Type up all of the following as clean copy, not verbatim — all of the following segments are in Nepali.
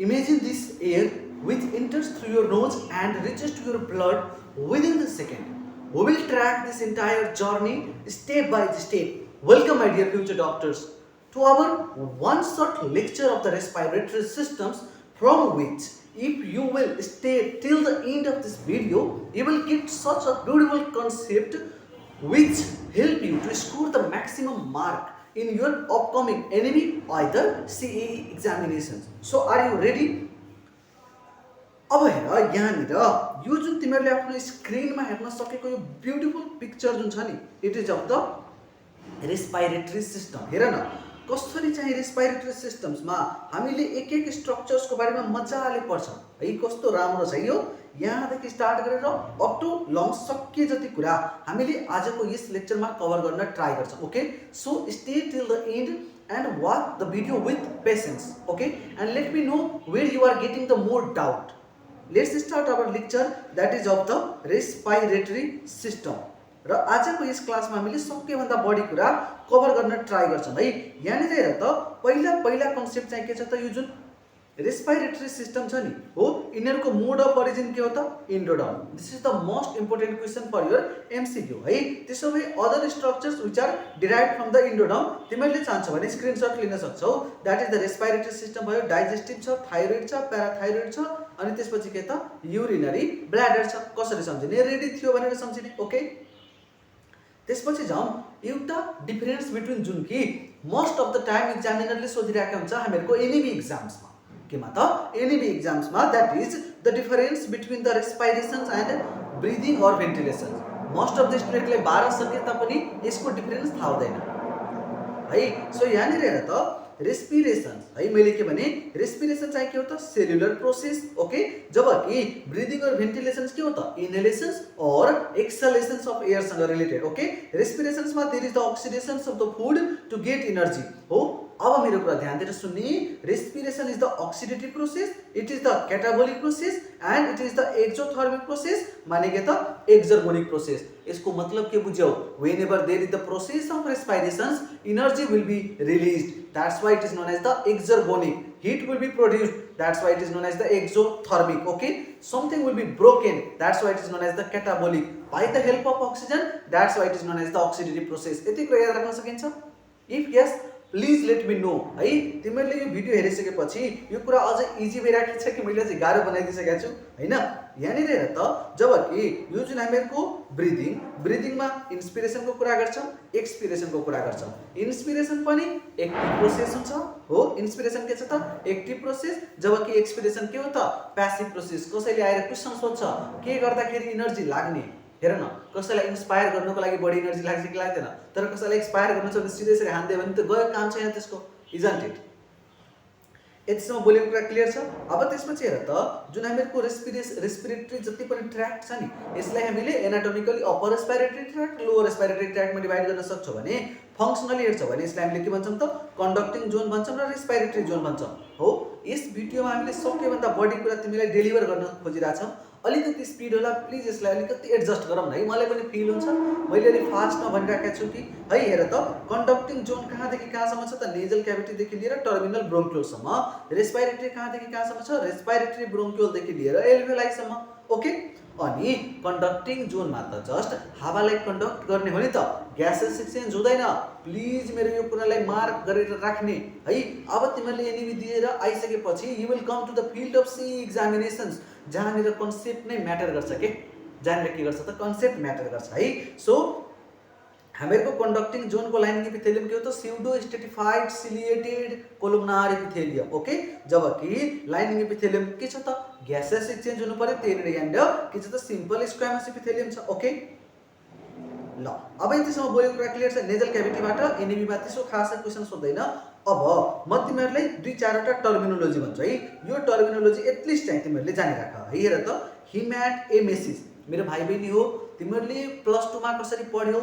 Imagine this air which enters through your nose and reaches to your blood within the second. We will track this entire journey step by step. Welcome, my dear future doctors, to our one short lecture of the respiratory systems, from which, if you will stay till the end of this video, you will get such a beautiful concept which help you to score the maximum mark in your upcoming enemy either CAE examinations. So are you ready? अब हेर यहाँनिर यो जुन तिमीहरूले आफ्नो स्क्रिनमा हेर्न सकेको यो ब्युटिफुल पिक्चर जुन छ नि, it is of the respiratory system. हेर न कसरी चाहिँ रेस्पिरेटरी सिस्टम्समा हामीले एक एक स्ट्रक्चर्सको बारेमा मजाले पढ्छौँ है. कस्तो राम्रो छ यो. यहाँदेखि स्टार्ट गरेर अप टु लङ सकिए जति कुरा हामीले आजको यस लेक्चरमा कभर गर्न ट्राई गर्छौँ. Okay, so stay till the and and watch the video with patience. Okay, and let me know where you are getting the more doubt. Let's start our lecture that is of the respiratory system. र आजको यस क्लासमा हामीले सबैभन्दा बढी कुरा कभर गर्न ट्राई गर्छौँ है. यहाँनिर हेर त पहिला कन्सेप्ट चाहिँ के छ त, यो जुन रेस्पिरेटरी सिस्टम छ नि हो, यिनीहरूको मोड अफ ओरिजिन के हो त, endoderm. This is the most important question for your MCQ है. त्यसो भए other structures which are derive from the endoderm तिमीहरूले चाहन्छौ भने स्क्रिनसट लिन सक्छौ. That is the respiratory system भयो. डाइजेस्टिभ छ, थाइरोइड छ, प्याराथाइरोइड छ, अनि त्यसपछि के त, युरिनरी ब्ल्याडर छ. कसरी सम्झिने, रेडी थियो भनेर सम्झिने. ओके, त्यसपछि जाउँ एउटा डिफरेन्स बिट्विन जुन कि मोस्ट अफ द टाइम एक्जामिनरले सोधिरहेको हुन्छ हामीहरूको एनइबी एक्जाम्समा. केमा त, एनइबी एक्जाम्समा. That is the difference between the respirations and breathing or ventilation. Most of the स्टुडेन्टले 12 सके तापनि यसको डिफरेन्स थाहा हुँदैन है. सो यहाँनिर हेर त रेस्पिरेसन है, मैले के भने रेस्पिरेसन चाहिँ के हो त, सेलुलर प्रोसेस. ओके, जबकि ब्रिदिङ और भेन्टिलेसन्स के हो त, इनहेलेसन्स और एक्सहेलेसन्स अफ एयरसँग रिलेटेड. ओके, रेस्पिरेसन्समा there is the oxidations of the food to get energy हो. अब मेरो कुरा ध्यान दिएर सुन्ने. Respiration is the oxidative process, it is the catabolic process and it is the exothermic process, माने के त एक्जर्गोनिक प्रोसेस. यसको मतलब के बुझ्यौ, whenever there is the process of respirations energy will be released, that's why it is known as the exergonic. Heat will be produced, that's why it is known as the exothermic. Okay, something will be broken, that's why it is known as the catabolic. By the help of oxygen, that's why it is known as the oxidative process. यति कुरा याद राख्न सकिन्छ? If yes, please let me know है. तिमीहरूले यो भिडियो हेरिसकेपछि यो कुरा अझ इजी भइराखेको छ कि मैले चाहिँ गाह्रो बनाइदिइसकेको छु होइन. यहाँनिर हेर त, जबकि यो जुन हामीहरूको ब्रिदिङमा इन्सपिरेसनको कुरा गर्छौँ, एक्सपिरेसनको कुरा गर्छौँ. इन्सपिरेसन पनि एक्टिभ प्रोसेस हुन्छ हो. इन्सपिरेसन के छ त, एक्टिभ प्रोसेस, जबकि एक्सपिरेसन के हो त, प्यासिभ प्रोसेस. कसैले आएर क्वेसन सोध्छ के गर्दाखेरि इनर्जी लाग्ने. हेर न, कसैलाई इन्स्पायर गर्नुको लागि बढी एनर्जी लाग्छ कि लाग्दैन, तर कसैलाई एक्सपायर गर्नु छ भने सिरियसली हान्दियो भने त गयो, काम छैन त्यसको. Isn't it? यतिसम्म बोलेको कुरा क्लियर छ? अब त्यसपछि हेर त, जुन हामीहरूको रेस्पिरेटरी जति पनि ट्र्याक्ट छ नि, यसलाई हामीले anatomically upper respiratory tract, lower respiratory ट्र्याक्टमा डिभाइड गर्न सक्छौँ भने, फङ्सनली हेर्छौँ भने यसलाई हामीले के भन्छौँ त, कन्डक्टिङ जोन भन्छौँ र रेस्पिरेटरी जोन भन्छौँ हो. यस भिडियोमा हामीले सबैभन्दा बढी कुरा तिमीलाई डेलिभर गर्न खोजिरहेछौँ. अलिकति स्पिड होला, प्लिज यसलाई अलिकति एडजस्ट गरौँ न है. मलाई पनि फिल हुन्छ मैले अलि फास्टमा भनिरहेको छु कि है. हेर त, कन्डक्टिङ जोन कहाँदेखि कहाँसम्म छ त, नेजल क्याभिटीदेखि लिएर टर्मिनल ब्रोङ्क्युलसम्म. रेस्पिरेटरी कहाँदेखि कहाँसम्म छ, रेस्पिरेटरी ब्रोङ्क्युलदेखि लिएर एल्भियोलाइसम्म. ओके, अनि कन्डक्टिङ जोनमा त जस्ट हावालाई कन्डक्ट गर्ने हो नि त, ग्यासेस एक्सचेन्ज हुँदैन. प्लिज मेरो यो कुरालाई मार्क गरेर राख्ने है. अब तिमीहरूले एनइबी दिएर आइसकेपछि you will come to the field of CEE examinations, जहाँनिर कन्सेप्ट नै म्याटर गर्छ के. जहाँनिर के गर्छ त, कन्सेप्ट म्याटर गर्छ है. सो हामीहरूको कन्डक्टिङ जोनको लाइनिङ एपिथेलियम के हो त, pseudo stratified ciliated columnar epithelium. Okay, जबकि लाइनिङ एपिथेलियम के छ त, ग्यासेस एक्सचेन्ज हुनु पर्यो, त्यही यहाँनिर के छ त, सिम्पल स्क्वामस एपिथेलियम छ. ओके, ल अब यतिसम्म बोलेको कुरा क्लियर छ. नेजल क्याभिटीबाट एनइबीमा त्यसो खास क्वेसन सोध्दैन. अब म तिमीहरूलाई 2-4वटा टर्मिनोलोजी भन्छु है. यो टर्मिनोलोजी एटलिस्ट चाहिँ तिमीहरूले जानिराख है. हेर त, हिम्याटएमेसिस मेरो भाइ बहिनी हो, तिमीहरूले +2 मा कसरी पढ्यौ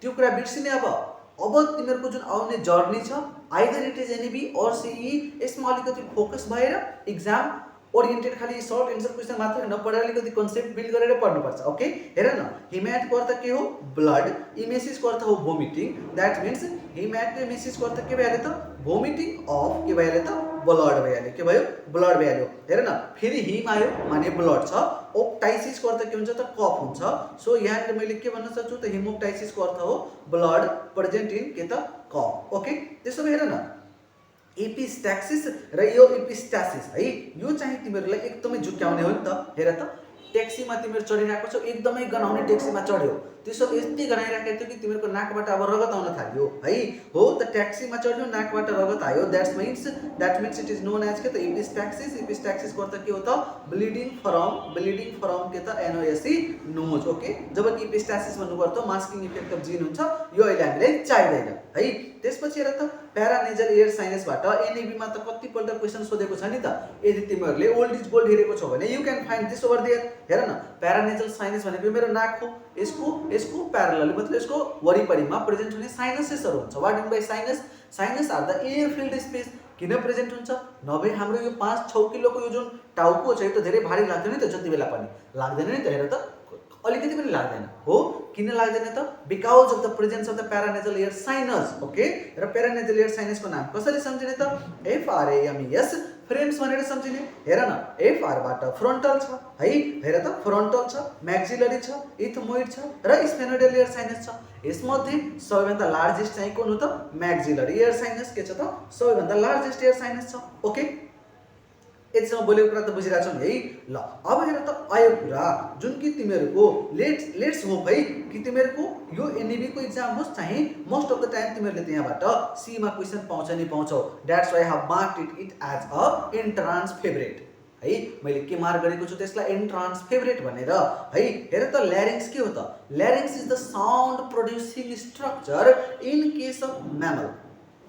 त्यो कुरा बिर्सिने. अब तिमीहरूको जुन आउने जर्नी छ, either it is NEB or CE, यसमा अलिकति फोकस भएर एक्जाम ओरिएन्टेड खाली सर्ट एन्सर क्वेसन मात्र नपढेर अलिकति कन्सेप्ट बिल्ड गरेर पढ्नुपर्छ. ओके, हेर न, हिम्याटको अर्थ के हो, ब्लड. इमेसिसको अर्थ हो भोमिटिङ. द्याट मिन्स हिम्याटोमेसिसको अर्थ के भइहाल्यो त, भोमिटिङ अफ के भइहाल्यो त, ब्लड भइहाल्यो के भयो ब्लड भइहाल्यो हेर न फेरि हिम आयो माने ब्लड छ ओप्टाइसिसको अर्थ के हुन्छ त कफ हुन्छ सो यहाँनिर मैले के भन्न सक्छु त हेमोप्टाइसिसको अर्थ हो ब्लड प्रेजेन्ट इन के त कफ ओके त्यसो भए हेर न एपिस्ट्याक्सिस र यो एपिस्टासिस है यो चाहिँ तिमीहरूलाई एकदमै झुक्क्याउने हो नि त हेर त ट्याक्सीमा तिमीहरू चढिरहेको छौ एकदमै गनाउने ट्याक्सीमा चढ्यो त्यसो यति गनाइराखेको थियो कि तिमीहरूको नाकबाट अब रगत आउन थाल्यो है हो त ट्याक्सीमा चढ्यो नाकबाट रगत आयो that means it is known as के त एपिस्ट्याक्सिसको अर्थ के हो त ब्लिडिङ फ्रम के त एनओएससी नोज ओके जबकि एपिस्टासिस भन्नुको अर्थ मास्किङ इफेक्ट अफ जिन हुन्छ यो अहिले हामीलाई चाहिँदैन है त्यसपछि हेर त प्यारानेजल एयर साइनसबाट एनईबीमा त कतिपल्ट क्वेसन सोधेको छ नि त यदि तिमीहरूले ओल्ड इज गोल्ड हेरेको छौ भने you can find this over there हेर न प्यारानेजल साइनस भनेको मेरो नाक हो यसको प्यारलल मतलब यसको वरिपरिमा प्रेजेन्ट हुने साइनसेसहरू हुन्छ what mean by sinus are the air filled space किन प्रेजेन्ट हुन्छ नभए हाम्रो यो 5-6 किलोको यो जुन टाउको छ यो त धेरै भारी लाग्दैन नि त जति बेला पनि लाग्दैन नि त हेर त अलिकति पनि लाग्दैन हो किन लाग्दैन त because of the presence of the paranasal air sinus okay र प्यारानेजल एयर साइनसको नाम कसरी सम्झिने त एफआरएएमईएस फ्रेम्स भनेर सम्झिने हेर न एफआरबाट फ्रन्टल छ है हेर त फ्रन्टल छ म्याक्सिलरी छ इथमोइड छ र स्फेनोइडल एयर साइनस छ यसमध्ये सबैभन्दा लार्जेस्ट चाहिँ कुन हो त म्याक्सिलरी एयर साइनस के छ त सबैभन्दा लार्जेस्ट एयर साइनस छ ओके यतिसम्म बोलेको कुरा त बुझिरहेछौ नि है ल अब हेर त आयो कुरा जुन कि तिमीहरूको लेट्स होप है कि तिमीहरूको यो एनईबीको इक्जाम होस् चाहिँ मोस्ट अफ द टाइम तिमीहरूले त्यहाँबाट सीमा क्वेसन पाउँछ नि पाउँछौ that's why have marked it as a entrance favourite है मैले के मार्क गरेको छु त्यसलाई एन्ट्रान्स फेभरेट भनेर है हेर त ल्यारिङ्स के हो त larynx is the sound producing structure in case of mammal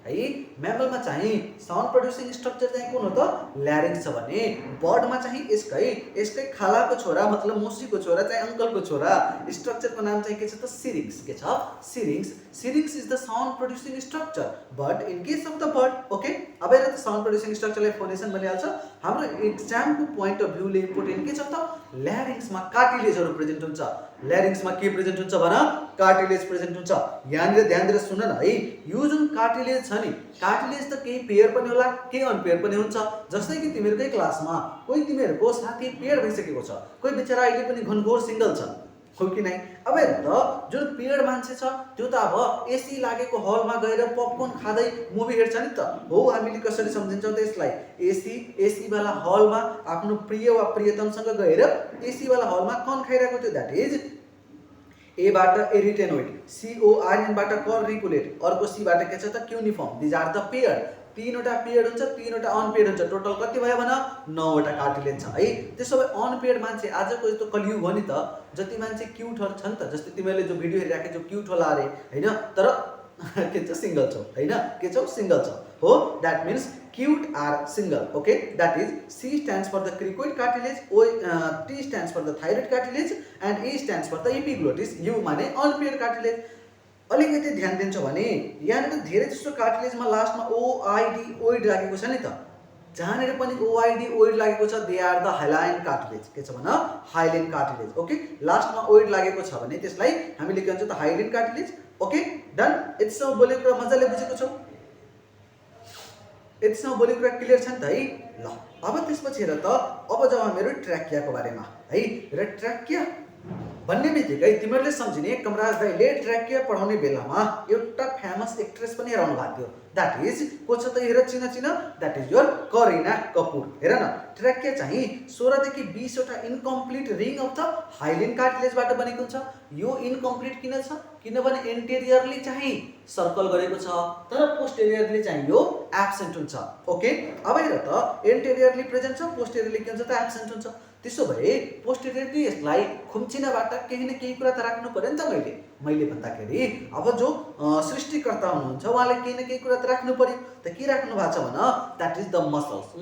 है म्यामलमा चाहिँ साउन्ड प्रोड्युसिङ स्ट्रक्चर चाहिँ कुन हो त ल्यारिङ्स छ भने बर्डमा चाहिँ यसकै खालाको छोरा मतलब मौसीको छोरा चाहिँ अङ्कलको छोरा स्ट्रक्चरको नाम चाहिँ के छ त सिरिङ्स के छ syrinx is the sound producing structure but in case of the bird okay अब हेर त साउन्ड प्रोड्युसिङ स्ट्रक्चरलाई फोनेसन भनिहाल्छ हाम्रो एक्जामको पोइन्ट अफ भ्यूले इम्पोर्टेन्ट के छ त ल्यारिङ्समा कार्टिलेजहरू प्रेजेन्ट हुन्छ ल्यारिङ्समा के प्रेजेन्ट हुन्छ भन कार्टिलेज प्रेजेन्ट हुन्छ यहाँनिर ध्यान दिएर सुन न है यो जुन कार्टिलेज छ नि कार्टिलेज त केही पेयर पनि होला केही अनपेयर पनि हुन्छ जस्तै कि तिमीहरूकै क्लासमा कोही तिमीहरूको साथी पेयर भइसकेको छ कोही बेचारा अहिले पनि घनघोर सिङ्गल छ हो कि नै अब हेर त जुन पेयर मान्छे छ त्यो त अब एसी लागेको हलमा गएर पपकर्न खाँदै मुभी हेर्छ नि त हो हामीले कसरी सम्झिन्छौँ त यसलाई एसी वाला हलमा आफ्नो प्रिय वा प्रियतमसँग गएर एसी वाला हलमा कन खाइरहेको थियो द्याट इज एबाट एरिटेनोइड सीओआरएनबाट कर्रिकुलेट अर्को सीबाट के छ त क्युनिफर्म दिज आर द पेयर तीनवटा पेयर हुन्छ तीनवटा अनपेयर हुन्छ टोटल कति भयो भन 9वटा कार्टिलेज छ है त्यसो भए अनपेयर मान्छे आजको यस्तो कलियुग हो नि त जति मान्छे क्युटहरू छन् त जस्तै तिमीहरूले जो भिडियो हेरिराखेको जो क्युट होला अरे हैन तर के छ सिंगल छौ हैन के छौ सिंगल छ हो that means cute are single okay that is C stands for the cricoid cartilage T stands for the thyroid cartilage and A stands for the epiglottis U माने unpaired cartilage अलिकति ध्यान दिन्छौ भने यहाँनिर धेरै जस्तो कार्टिलेजमा लास्टमा ओइड लागेको छ नि त जहाँनिर पनि ओइड लागेको छ they are the hyaline cartilage के छ भन हाइलाइन कार्टिलेज ओके लास्टमा ओइड लागेको छ भने त्यसलाई हामीले के भन्छ त हाइलाइन कार्टिलेज ओके डन यतिसम्म बोलेको कुरा मजाले बुझेको छौ यतिसम्म बोलेको कुरा क्लियर छ नि त है ल अब त्यसपछि हेर त अब जब मेरो ट्र्याकियाको बारेमा है र ट्र्याकिया भन्ने बित्तिकै तिमीहरूले सम्झिने कमराज दाइले ट्र्याकिया पढाउने बेलामा एउटा फेमस एक्ट्रेस पनि हराउनु भएको थियो द्याट इज को छ त हेर चिन that is your Kareena Kapoor हेर न ट्र्याकिया चाहिँ 16 देखि 20 वटा incomplete ring of the hyaline कार्टिलेजबाट बनेको हुन्छ यो इनकम्प्लिट किन छ किनभने एन्टेरियरली चाहिँ सर्कल गरेको छ तर पोस्टेरियरली चाहिँ यो एब्सेन्ट हुन्छ ओके अब हेर त एन्टेरियरली प्रेजेन्ट छ पोस्टेरियरली के हुन्छ त एब्सेन्ट हुन्छ त्यसो भए पोस्टेरियरली यसलाई खुम्चिनबाट केही न केही कुरा त राख्नु पर्यो नि त मैले भन्दाखेरि अब जो सृष्टिकर्ता हुनुहुन्छ उहाँले केही न केही कुरा त राख्नु पर्यो त के राख्नु भएको छ भन द्याट इज द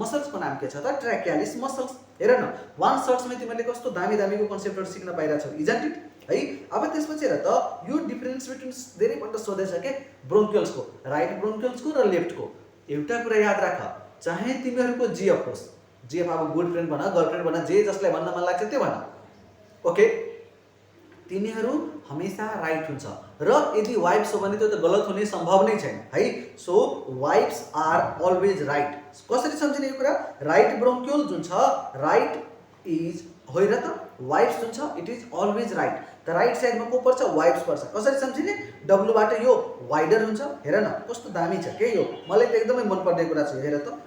मसल्सको नाम के छ त ट्र्याकियालिस मसल्स हेर न वान सर्ट्समै तिमीहरूले कस्तो दामीको कन्सेप्टहरू सिक्न पाइरहेछौ इजन्ट इट है अब त्यसपछि हेर त यो डिफरेन्स बिट्विन धेरैपल्ट सोधेछ के ब्रोङ्कियल्सको राइट ब्रोङ्कियल्सको र लेफ्टको एउटा कुरा याद राख चाहे तिमीहरूको जिएफ होस् जिएफ अब गुड फ्रेन्ड भन गर्लफ्रेन्ड भन जे जसलाई भन्न मन लाग्छ त्यो भन ओके तिनीहरू हमेशा राइट हुन्छ र यदि वाइफ्स हो भने त्यो त गलत हुने सम्भव नै छैन है। So wives are always right. कसरी सम्झिने यो कुरा? राइट ब्रोङ्क्युल जुन छ राइट इज होइन त वाइफ्स जुन छ इट इज अलवेज राइट। त राइट साइडमा को पर्छ? वाइफ्स पर्छ। कसरी सम्झिने? डब्लुबाट यो वाइडर हुन्छ। हेर न कस्तो दामी छ के यो, मलाई त एकदमै मनपर्ने कुरा छ। हेर त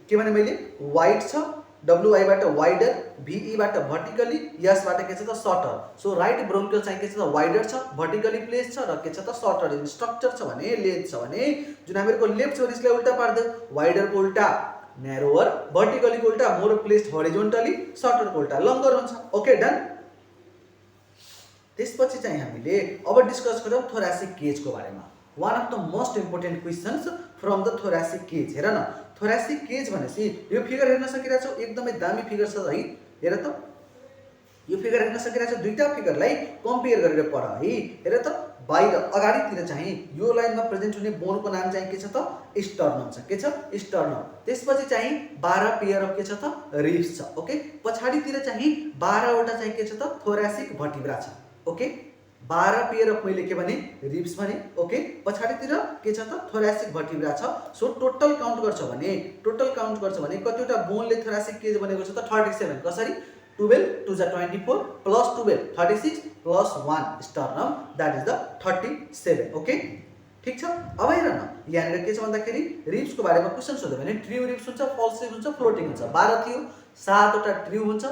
के भने मैले वाइड छ, डब्लुआईबाट वाइडर, भिईबाट भर्टिकली, यसबाट के छ त सर्टर। सो राइट ब्रोङ्क्युल चाहिँ के छ त वाइडर छ, भर्टिकली प्लेस छ र के छ त सर्टर। स्ट्रक्चर छ भने लेन्थ छ भने जुन हामीहरूको लेफ्ट छ भने यसलाई उल्टा पार्दै वाइडरको उल्टा न्यारोवर, भर्टिकलीको उल्टा मोर प्लेस्ड हरिजोन्टली, सर्टरको उल्टा लङ्गर हुन्छ। Okay done. त्यसपछि चाहिँ हामीले अब डिस्कस गरौँ थोरासिक केजको बारेमा। One of the most important questions from the thoracic cage. हेर न थोरासिक केज भनेपछि यो फिगर हेर्न सकिरहेको छौ, एकदमै दामी फिगर छ है। हेर त यो फिगर हेर्न सकिरहेको छ, दुईटा फिगरलाई कम्पेयर गरेर पढ है। हेर त बाहिर अगाडितिर चाहिँ यो लाइनमा प्रेजेन्ट हुने बोनको नाम चाहिँ के छ त? स्टर्नम छ। के छ? स्टर्नम। त्यसपछि चाहिँ 12 पेयर अफ के छ त? रिब्स छ। ओके। पछाडितिर चाहिँ 12 वटा चाहिँ के छ त? थोरासिक भर्टिब्रा छ। ओके। 12 पेयर अफ मैले के भने? रिब्स भने। ओके। पछाडितिर के छ त? थोरासिक भर्टिब्रा छ। सो टोटल काउन्ट गर्छ भने कतिवटा बोनले थोरासिक केज बनेको छ त? 37। कसरी? 12 2 जा 24 plus 12 36 plus 1 sternum, that is the 37। Okay ठीक छ। अब हेर न यहाँनिर के छ भन्दाखेरि रिब्सको बारेमा क्वेसन सोध्यो भने ट्रिउ रिब्स हुन्छ, फल्स रिब्स हुन्छ, फ्लोटिङ हुन्छ। 12 थियो, 7 वटा ट्रिउ हुन्छ,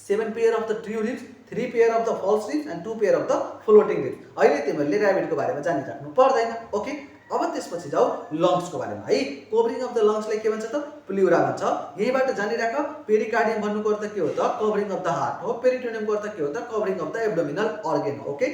7 pair of the true ribs, 3 pair of the false ribs and 2 pair of the floating ribs. अहिले तिमीहरूले ऱ्याबिटको बारेमा जानिराख्नु पर्दैन। ओके। अब त्यसपछि जाऊ लङ्ग्सको बारेमा है। कभरिङ अफ द लङ्ग्सलाई के भन्छ त? प्ल्युरा भन्छ। यहीबाट जानिराख पेरिकार्डियम भन्नुको अर्थ के हो त? कभरिङ अफ द हार्ट हो। पेरिटोनियमको अर्थ के हो त? Covering of the abdominal organ हो। ओके।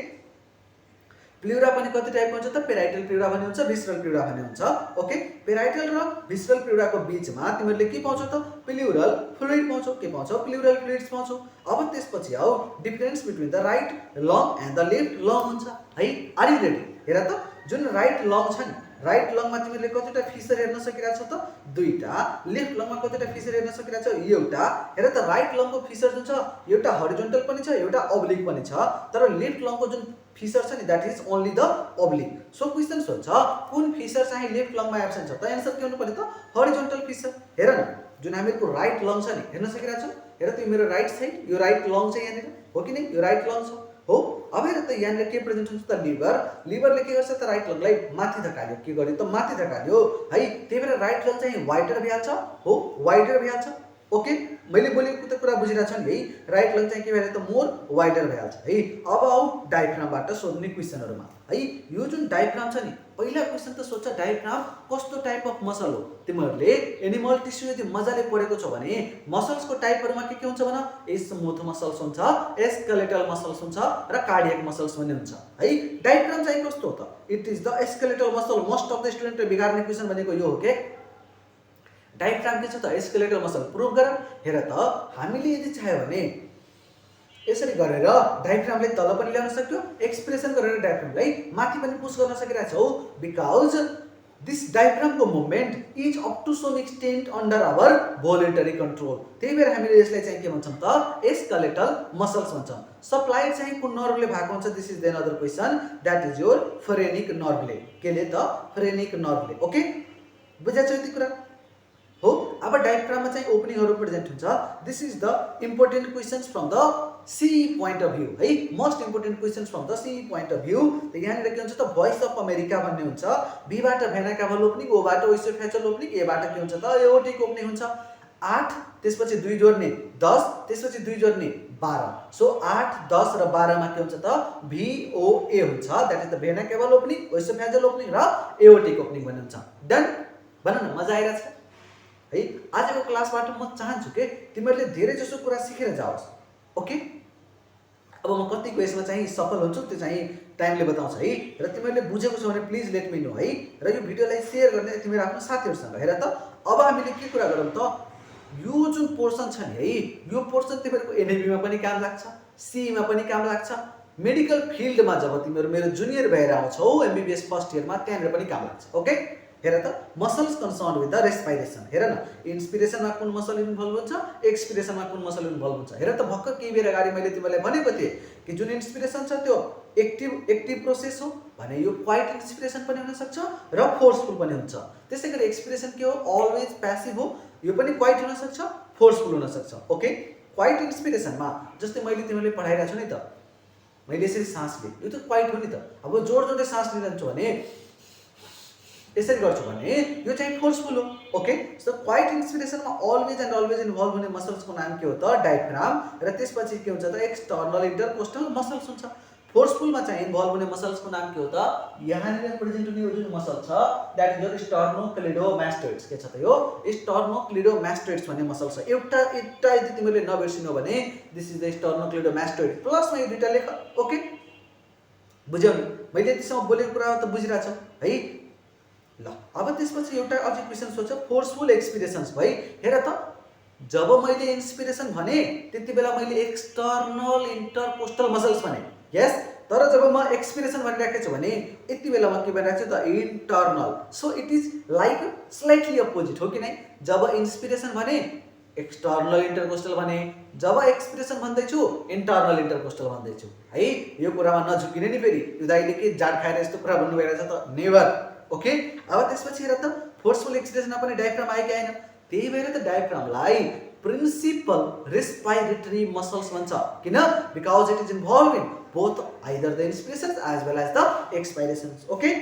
प्ल्युरा पनि कति टाइपको हुन्छ त? पेराइटल प्ल्युरा भन्ने हुन्छ, भिस्रल प्ल्युरा भन्ने हुन्छ। ओके। पेराइटल र भिस्रल प्ल्युराको बीचमा तिमीहरूले के पाउँछौ त? प्ल्युरल फ्लुइड पाउँछौ। के पाउँछौ? प्ल्युरल फ्लुइड्स पाउँछौ। अब त्यसपछि आऊ difference between the right lung and the left lung हुन्छ है। Are you ready? हेर त जुन राइट लङ छ नि, राइट लङमा तिमीहरूले कतिवटा फिसर हेर्न सकिरहेको छ त? दुईटा। लेफ्ट लङमा कतिवटा फिसर हेर्न सकिरहेको छ? एउटा। हेर त राइट लङको फिसर जुन छ एउटा हरिजोन्टल पनि छ, एउटा अब्लिक पनि छ। तर लेफ्ट लङको जुन फिसर छ नि that is only the oblique. So question सोध्छ कुन फिसर चाहिँ लेफ्ट लङमा एब्सेन्ट छ त? एन्सर के हुनु पर्यो त? हरिजोन्टल फिसर। हेर न जुन हामीहरूको राइट लङ छ नि, हेर्न सकिरहेको छ? हेर त यो मेरो राइट साइड, यो राइट लङ चाहिँ यहाँनिर हो कि नै? यो राइट लङ छ हो। अब हेर त यहाँनिर के प्रेजेन्ट हुन्छ त? लिभर। लिभरले के गर्छ त? राइट लङलाई माथि धकाल्यो। के गर्यो त? माथि धकाल्यो है। त्यही भएर राइट लङ चाहिँ वाइडर भइहाल्छ हो, वाइडर भइहाल्छ। ओके। मैले बोलेको त कुरा बुझिरहेको छ नि है। राइट लङ चाहिँ के भइहाल्यो त? मोर वाइडर भइहाल्छ है। अब आऊ डायफ्रामबाट सोध्ने क्वेसनहरुमा है। यो जुन डायफ्राम छ नि, पहिला क्वेसन त सोध्छ डायफ्राम कस्तो टाइप अफ मसल हो? तिमीहरूले एनिमल टिस्यु यदि मजाले पढेको छ भने मसल्सको टाइपहरुमा के हुन्छ भन? स्मूथ मसल्स हुन्छ, स्केलेटल मसल्स हुन्छ र कार्डियक मसल्स पनि हुन्छ है। डायफ्राम चाहिँ कस्तो हो त? It is the skeletal muscle. Most of the स्टुडेन्टले बिगार्ने क्वेसन भनेको यो हो के डायफ्राम के छ त? Skeletal muscle. प्रुभ गर। हेर त हामीले यदि चाह्यो भने यसरी गरेर डायफ्रामलाई तल पनि ल्याउन सक्यो, एक्सप्रेसन गरेर डायफ्रामलाई माथि पनि पुश गर्न सकिरहेको छौ, बिकज दिस डायफ्राम को movement is up to some extent under our voluntary control. त्यही भएर हामीले यसलाई चाहिँ के भन्छौं त? Skeletal muscles भन्छौं। सप्लाई चाहिँ कुन नर्भले भएको हुन्छ? This is then other question, that is your phrenic नर्भले। केले त? फ्रेनिक नर्भले। ओके, बुझ्या छ यति कुरा हो। अब डायफ्राममा चाहिँ ओपनिङहरु प्रेजेन्ट हुन्छ। This is the important questions from the CE point of view है। Most important questions from the CE point of view। त यहाँनिर के हुन्छ त? भोइस अफ अमेरिका भन्ने हुन्छ। बी बाट भेना काभा ओपनिङ, ओ बाट ओइसोफेचल ओपनिङ, ए बाट के हुन्छ त? एओर्टिक ओपनिङ हुन्छ। 8 त्यसपछि 2 जोड्ने 10 त्यसपछि 2 जोड्ने 12। सो 8 10 र 12 मा के हुन्छ त? VOA हुन्छ। That is the vena cava opening, oesophageal opening र एओर्टिक ओपनिङ भन्ने हुन्छ। डन। भन न मजा आइरा छ है। आजको क्लासबाट म चाहन्छु के तिमीहरूले धेरै जसो कुरा सिकेर जाओस्। ओके। अब म कतिको यसमा चाहिँ सफल हुन्छु त्यो चाहिँ टाइमले बताउँछ है। र तिमीहरूले बुझेको छ भने प्लिज लेट मी नो है। र यो भिडियोलाई शेयर गर्ने तिम्रो आफ्नो साथीहरुसँग। हेर त अब हामीले के कुरा गरौँ त? यो जुन पोर्सन छ नि है, यो पोर्सन तिमीहरूको एनएबी मा पनि काम लाग्छ, सीई मा पनि काम लाग्छ, मेडिकल फिल्डमा जब तिमीहरू मेरो जुनियर भएर आउँछौ एमबीबीएस फर्स्ट इयरमा त्यहाँनिर पनि काम लाग्छ। ओके, हेर त muscles concern with the respiration हेर न इन्सपिरेसनमा कुन मसल इन्भल्भ हुन्छ एक्सपिरेसनमा कुन मसल इन्भल्भ हुन्छ हेर त भक्क केही बेर अगाडि मैले तिमीलाई भनेको थिएँ कि जुन इन्सपिरेसन छ त्यो एक्टिभ प्रोसेस हो भने यो क्वाइट इन्सपिरेसन पनि हुनसक्छ र फोर्सफुल पनि हुन्छ त्यसै गरी एक्सपिरेसन के हो अलवेज प्यासिभ हो यो पनि क्वाइट हुनसक्छ फोर्सफुल हुनसक्छ ओके क्वाइट इन्सपिरेसनमा जस्तै मैले तिमीलाई पढाइरहेको छु नि त मैले यसरी सास लिएँ यो त क्वाइट हो नि त अब जोडले सास लिइरहन्छु भने यसरी गर्छु भने यो चाहिँ फोर्सफुल हो ओके सो क्वाइट इन्सपिरेसनमा अलवेज एन्ड अलवेज इन्भल्भ हुने मसल्सको नाम के हो त डायफ्राम र त्यसपछि के हुन्छ त एक्सटर्नल इन्टरकोस्टल मसल्स हुन्छ फोर्सफुलमा चाहिँ इन्भल्भ हुने मसल्सको नाम के हो त यहाँनिर प्रेजेन्ट हुने जुन मसल छ द्याट इज योर स्टर्नोक्लिडोमास्टोइड्स के छ त यो स्टर्नोक्लिडोमास्टोइड्स भन्ने मसल छ एउटा यदि तिमीले नबिर्सिनु भने दिस इज द स्टर्नोक्लिडोमास्टोइड प्लसमा यो दुईटा लेख ओके बुझ्यौ नि मैले यतिसम्म बोलेको कुरा त बुझिरहेछौ है ल अब त्यसपछि एउटा अझै क्वेसन सोच फोर्सफुल एक्सपिरेसन्स भाइ हेर त जब मैले इन्सपिरेसन भने त्यति बेला मैले एक्सटर्नल इन्टरकोस्टल मसल्स भने यस तर जब म एक्सपिरेसन भनिरहेको छु भने यति बेला म के भनिरहेको छु त internal so it is like slightly opposite हो कि नै जब इन्सपिरेसन भने एक्सटर्नल इन्टरकोस्टल भने जब एक्सपिरेसन भन्दैछु इन्टर्नल इन्टरकोस्टल भन्दैछु है यो कुरामा नझुकिने नि फेरि यो दाइले के जाड खाएर यस्तो कुरा भन्नु भइरहेछ त नेभर ओके अब त्यसपछि हेर त फोर्सफुल एक्सपिरेसनमा पनि डायफ्राम आयो कि आएन त्यही भएर त डायफ्रामलाई प्रिन्सिपल रेस्पिरेटरी मसल्स भन्छ किन because it is involve in both either the inspirations as well as the expirations okay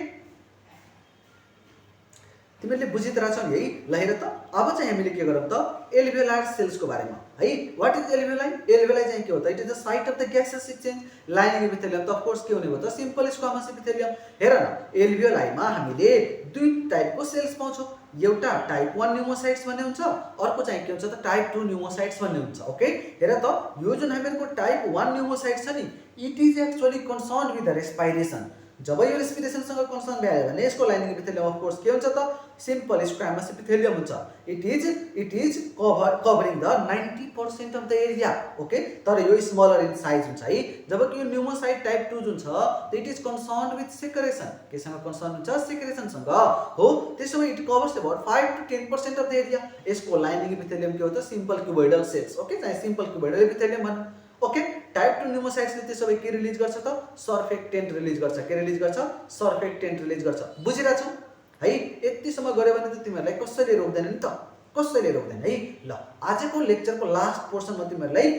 तिमीले बुझित रहेछौ नि है ल हेर त अब चाहिँ हामीले के गरौँ त एल्भियोलार सेल्सको बारेमा है व्हाट इज एल्भियोलाई चाहिँ के हो त it is the site of the gases exchange lining epithelium त अफ कोर्स के हुने हो त सिम्पल स्क्वामस इपिथेलियम हेर न एल्भियोलाईमा हामीले दुई टाइपको सेल्स पाउँछौँ एउटा टाइप 1 न्यूमोसाइट्स भन्ने हुन्छ अर्को चाहिँ के हुन्छ त टाइप 2 न्यूमोसाइट्स भन्ने हुन्छ ओके हेर त यो जुन हामीहरुको टाइप 1 न्यूमोसाइट्स छ नि it is actually concerned with the respiration जब यो रेस्पिरेसनसँग कन्सर्न भ्यायो भने यसको लाइनिङ इपिथेलियम अफ कोर्स के हुन्छ त सिम्पल स्क्वामस इपिथेलियम हुन्छ it is covering the 90% of the area okay तर यो स्मलर इन साइज हुन्छ है जबकि यो न्यूमोसाइट टाइप 2 जुन छ it is concerned with secretion केसँग कन्सर्न हुन्छ सेक्रेसनसँग हो त्यसैले it covers about 5 to 10% of the area यसको लाइनिङ इपिथेलियम के हो त सिम्पल क्युबोइडल सेल्स ओके चाहिँ सिम्पल क्युबोइडल इपिथेलियम भनौँ ओके टाइप 2 न्यूमोसाइट्सले त्यसो के रिलिज गर्छ त सर्फेक्टेन्ट रिलिज गर्छ के रिलिज गर्छ सर्फेक्टेन्ट रिलिज गर्छ बुझिरहेछौ है यतिसम्म गरे भने त तिमीहरुलाई कसैले रोक्दैन नि त कसैले रोक्दैन है ल आजको लेक्चरको लास्ट पोर्सनमा तिमीहरुलाई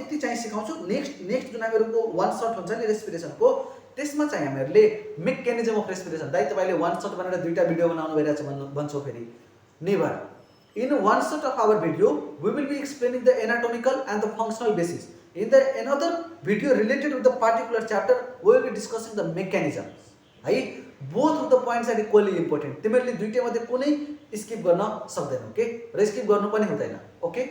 यति चाहिँ सिकाउँछु नेक्स्ट जुन हामीहरुको वान शट हुन्छ नि रेस्पिरेसनको त्यसमा चाहिँ हामीहरुले मेकानिजम अफ रेस्पिरेसन दाइ तपाईले वान शट भनेर दुईटा भिडियो बनाउनु भइरहेछ भन्छौ फेरि never In one shot of our video, we will be explaining the anatomical and the functional basis. In the another video related with the particular chapter, we will be discussing the mechanism. है both of the points are equally important. तिमीहरुले दुईटा मध्ये कुनै स्किप गर्न सक्दैनौ के र स्किप गर्नु पनि हुँदैन ओके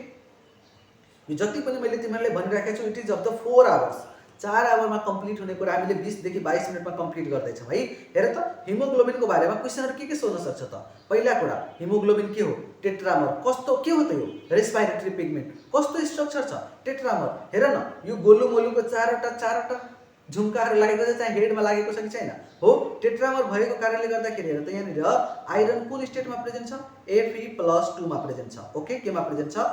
यो जति पनि मैले तिमीहरुले भनिराखेको छु it is of the 4 hours 4 आवरमा कम्प्लिट हुने कुरा हामीले 20 देखि 22 मिनेटमा कम्प्लिट गर्दै छौं है हेर त हिमोग्लोबिनको बारेमा क्वेशनहरु के सोध्न सक्छ त पहिला कुरा हिमोग्लोबिन के हो टेट्रामर कस्तो के हो त यो रेस्पिरेटरी पिगमेन्ट कस्तो स्ट्रक्चर छ टेट्रामर हेर न यो गोलु मोलुको चारवटा झुम्काहरु लागेको छ चाहिँ हेडमा लागेको छ कि छैन हो टेट्रामर भएको कारणले गर्दाखेरि हेर त यहाँनिर आइरन कुन स्टेटमा प्रेजेन्ट छ Fe+2 मा प्रेजेन्ट छ ओके केमा प्रेजेन्ट छ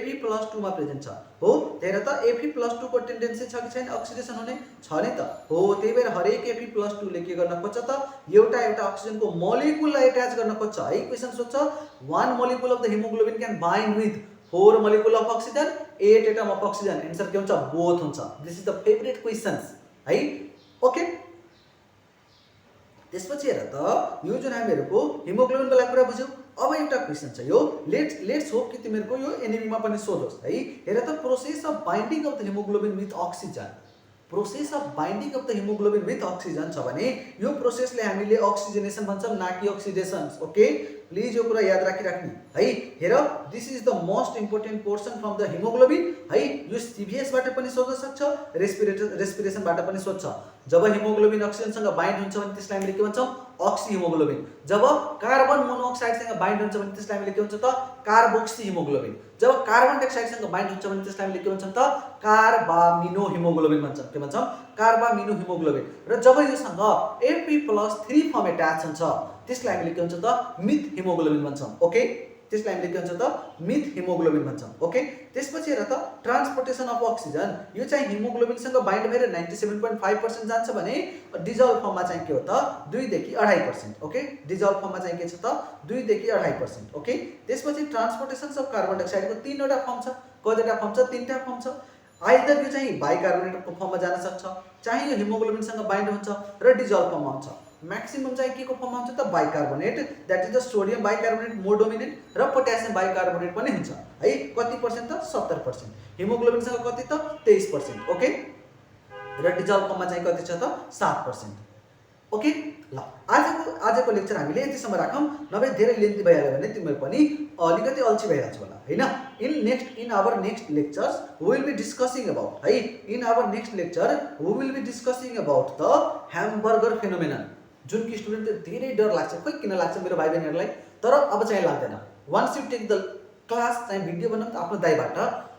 Fe+2 मा प्रेजेन्ट छ हो हेर त Fe+2 को टेन्डेन्सी छ कि छैन अक्सिडेसन हुने छ नि त हो त्यही भएर हरेक Fe+2 ले के गर्न खोज्छ त एउटा अक्सिजनको मोलिक्युललाई अट्याच गर्न खोज्छ है क्वेशन सोध्छ 1 molecule of the haemoglobin can bind with 4 molecule of oxygen 8 atom of oxygen answer के हुन्छ बोथ हुन्छ this is the favourite questions है ओके त्यसपछि हेर त यो जुन हामीहरुको हिमोग्लोबिनको लागि कुरा बुझ्यौ अब एउटा क्वेशन छ यो लेट्स होप कि तिमीहरुको यो एनेमीमा पनि सोधोस् है हेर त process of binding of the haemoglobin with oxygen process of binding of the haemoglobin with oxygen छ भने यो प्रोसेसले हामीले अक्सिजनेसन भन्छौं ना कि अक्सिडेसन ओके प्लिज यो कुरा याद राखिराख्नु है हेर this is the most important portion from the haemoglobin है यो सीभीएस बाट पनि सोध्न सक्छ रेस्पिरेसनबाट पनि सोध्छ जब हिमोग्लोबिन अक्सिजनसँग बाइन्ड हुन्छ भने त्यसलाई हामीले के भन्छौं अक्सी हिमोग्लोबिन। जब कार्बन मोनोअक्साइडसँग बाइन्ड हुन्छ भने त्यसलाई हामीले के भन्छ त कार्बोक्सी हिमोग्लोबिन। जब कार्बन डाइअक्साइडसँग बाइन्ड हुन्छ भने त्यसलाई हामीले के भन्छौँ त कार्बामिनो हिमोग्लोबिन भन्छौँ। के भन्छौँ कार्बामिनो हिमोग्लोबिन। र जब योसँग Ap+3 फर्म एट्याच हुन्छ त्यसलाई हामीले के भन्छौँ त मिथ हिमोग्लोबिन भन्छौँ। ओके त्यसलाई हामीले के भन्छौँ त मिथ हिमोग्लोबिन भन्छौँ। ओके त्यसपछि हेर त ट्रान्सपोर्टेसन अफ अक्सिजन यो चाहिँ हिमोग्लोबिनसँग बाइन्ड भएर 97.5% जान्छ भने डिजल्भ फर्ममा चाहिँ के हो त 2 देखि 2.5%। ओके डिजल्भ फर्ममा चाहिँ के छ त 2 देखि 2.5%। ओके त्यसपछि ट्रान्सपोर्टेसन अफ कार्बन डाइअक्साइडको 3वटा फर्म छ। कतिवटा फर्म छ 3टा फर्म छ। आइदर यो चाहिँ बाइकार्बोनेटको फर्ममा जान सक्छ, चाहे यो हिमोग्लोबिनसँग बाइन्ड हुन्छ र डिजल्भ फर्ममा हुन्छ। मैक्सिमम चाहिँ के को फर्ममा हुन्छ त bicarbonate, that is the sodium bicarbonate more dominant र पोटेसियम बाइकार्बोनेट पनि हुन्छ है। कति पर्सेन्ट त 70%। हिमोग्लोबिनसँग कति त 23%। ओके र डिजल्भ फर्ममा चाहिँ कति छ त 7%। ओके ल आजको लेक्चर हामीले यतिसम्म राखौँ, नभए धेरै लेन्थी भइहाल्यो भने तिमीहरू पनि अलिकति अल्छी भइहाल्छ होला हैन। In our next lectures we will be discussing about है in our next lecture we will be discussing about the Hamburger phenomenon. जुन कि स्टुडेन्टले धेरै डर लाग्छ, खोइ किन लाग्छ मेरो भाइ बहिनीहरूलाई, तर अब चाहिँ लाग्दैन। Once you take the class चाहिँ भिडियो बनाउनु आफ्नो दाइबाट,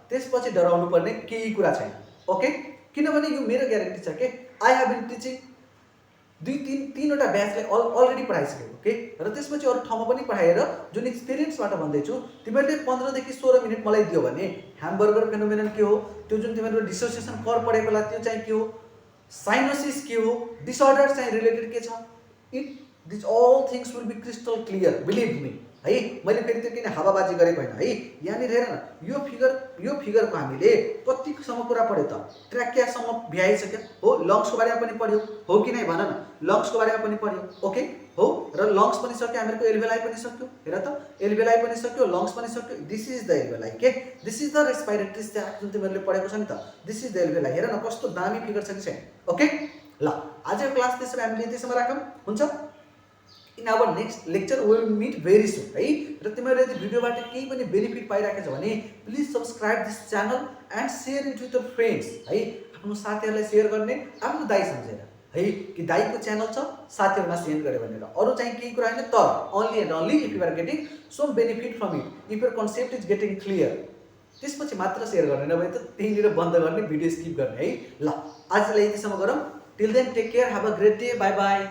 त्यसपछि डराउनु पर्ने केही कुरा छैन। ओके किनभने यो मेरो ग्यारेन्टी छ के आई हेभ बिन टिचिङ 2-3वटा ब्याचलाई अलरेडी पढाइसकेको। ओके र त्यसपछि अरू ठाउँमा पनि पढाएर जुन एक्सपिरियन्सबाट भन्दैछु, तिमीहरूले 15 देखि 16 मिनट मलाई दियो भने ह्यामबर्गर फेनोमेनन के हो, त्यो जुन तिमीहरूको डिसोसिएसन कर पढेको होला त्यो चाहिँ के हो, साइनोसिस के हो, डिसअर्डर चाहिँ रिलेटेड के छ, this all things will be crystal clear, believe me है। मैले फेरि त्यो किन हावाबाजी गरेको होइन है। यहाँनिर हेर न यो फिगरको हामीले कतिसम्म कुरा पढ्यो त, ट्र्याकियासम्म भ्याइसक्यो हो, लङ्सको बारेमा पनि पढ्यो हो कि नै भन न, लङ्सको बारेमा पनि पढ्यो। ओके हो र लङ्स पनि सक्यो, हामीहरूको एल्भेलाई पनि सक्यो। हेर त एल्भेलाई पनि सक्यो, लङ्स पनि सक्यो। दिस इज द एल्भेलाई के, दिस इज द रेस्पिरेटरी ट्र्याक्ट जुन तिमीहरूले पढेको छ नि त, दिस इज द एल्भेलाई। हेर न कस्तो दामी फिगर छ कि छैन। ओके ल आजको क्लास त्यसरी हामीले यतिसम्म राखौँ, हुन्छ। In our next lecture we will meet very soon है। र तिमीहरूले यदि भिडियोबाट केही पनि बेनिफिट पाइरहेको छ भने please subscribe this channel and share it with your friends है। आफ्नो साथीहरूलाई सेयर गर्ने, आफ्नो दाइ सम्झेर है कि दाइको च्यानल छ साथीहरूमा सेयर गरे भनेर। अरू चाहिँ केही कुरा होइन, तर only and only if you are getting some benefit from it, if your concept is getting clear, त्यसपछि मात्र सेयर गर्ने, नभए त त्यहीँनिर बन्द गर्ने, भिडियो स्किप गर्ने है। ल आजलाई यतिसम्म गरौँ। Till then take care, have a great day, bye by.